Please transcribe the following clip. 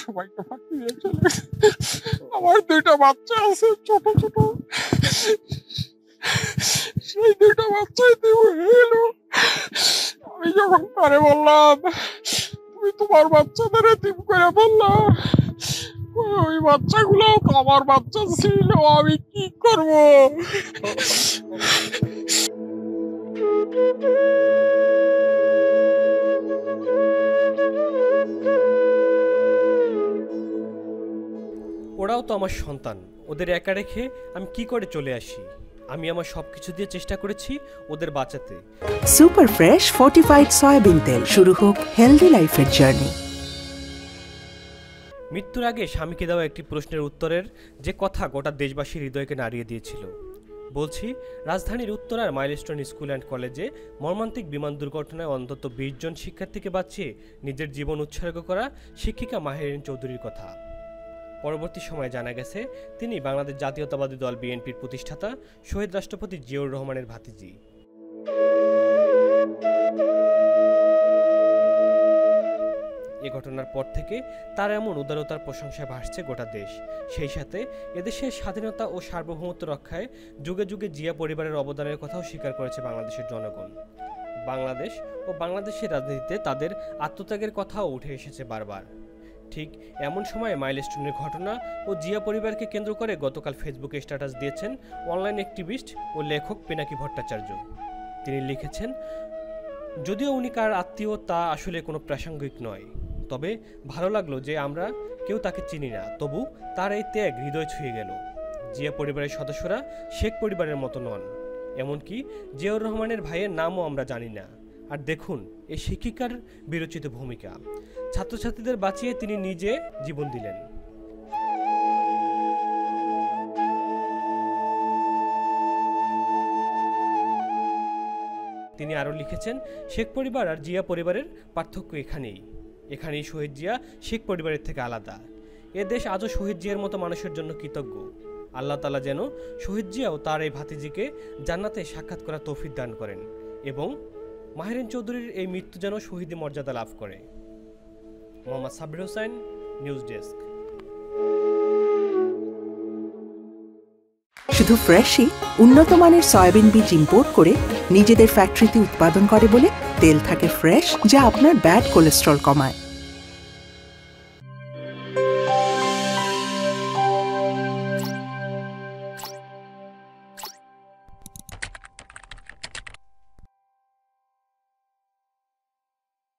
সবাইকে ফাঁকি দিয়ে চলে গেছে। আমার 2টা বাচ্চা আছে ছোট ছোট, সেই 2টা বাচ্চাই দিব হয়ে গেল। আমি যখন তারে বললাম তুমি তোমার বাচ্চাদের এতিম করে বললা, ওই বাচ্চাগুলোও তো আমার বাচ্চা ছিল, আমি কি করব? ওরাও তো আমার সন্তান, ওদের একা রেখে আমি কি করে চলে আসি? আমি আমার সবকিছু দিয়ে চেষ্টা করেছি ওদের বাঁচাতে। সুপার ফ্রেশ ফর্টিফাইড সয়াবিন তেল, শুরু হোক হেলদি লাইফের জার্নি। মৃত্যুর আগে স্বামীকে দেওয়া একটি প্রশ্নের উত্তরের যে কথা গোটা দেশবাসীর হৃদয়কে নাড়িয়ে দিয়েছিল। বলছি, রাজধানীর উত্তরার মাইলস্টোন স্কুল অ্যান্ড কলেজে মর্মান্তিক বিমান দুর্ঘটনায় অন্তত 20 জন শিক্ষার্থীকে বাঁচিয়ে নিজের জীবন উৎসর্গ করা শিক্ষিকা মাহেরিন চৌধুরীর কথা। পরবর্তী সময়ে জানা গেছে তিনি বাংলাদেশ জাতীয়তাবাদী দল বিএনপির প্রতিষ্ঠাতা শহীদ রাষ্ট্রপতি জিয়াউর রহমানের ভাতিজি। এ ঘটনার পর থেকে তার এমন উদারতার প্রশংসায় ভাসছে গোটা দেশ। সেই সাথে এদেশের স্বাধীনতা ও সার্বভৌমত্ব রক্ষায় যুগে যুগে জিয়া পরিবারের অবদানের কথাও স্বীকার করেছে বাংলাদেশের জনগণ। বাংলাদেশ ও বাংলাদেশের রাজনীতিতে তাদের আত্মত্যাগের কথাও উঠে এসেছে বারবার। ঠিক এমন সময় মাইলস্টোনের ঘটনা ও জিয়া পরিবারকে কেন্দ্র করে গতকাল ফেসবুকে স্ট্যাটাস দিয়েছেন অনলাইন অ্যাক্টিভিস্ট ও লেখক পিনাকি ভট্টাচার্য। তিনি লিখেছেন, যদিও উনি কার আত্মীয় তা আসলে কোনো প্রাসঙ্গিক নয়, তবে ভালো লাগলো যে আমরা কেউ তাকে চিনি না, তবু তার এই ত্যাগ হৃদয় ছুঁয়ে গেল। জিয়া পরিবারের সদস্যরা শেখ পরিবারের মতো নন, এমনকি জিয়াউর রহমানের ভাইয়ের নামও আমরা জানি না। আর দেখুন এই শিক্ষিকার বিরচিত ভূমিকা, ছাত্রছাত্রীদের বাঁচিয়ে তিনি নিজে জীবন দিলেন। তিনি আরও লিখেছেন, শেখ পরিবার আর জিয়া পরিবারের পার্থক্য এখানেই শহীদ জিয়া শেখ পরিবারের থেকে আলাদা। এ দেশ আজও শহীদ জিয়ার মতো মানুষের জন্য কৃতজ্ঞ। আল্লাহ তাআলা যেন শহীদ জিয়া ও তার এই ভাতিজিকে জান্নাতে সাক্ষাৎ করার তৌফিক দান করেন এবং মাহেরিন চৌধুরীর এই মৃত্যু যেন শহীদি মর্যাদা লাভ করে। Mohammad Sabbir Hossain, news desk. শুধু ফ্রেশই উন্নত মানের সয়াবিন বীজ ইম্পোর্ট করে নিজেদের ফ্যাক্টরিতে উৎপাদন করে বলে তেল থাকে ফ্রেশ, যা আপনার ব্যাড কোলেস্ট্রল কমায়।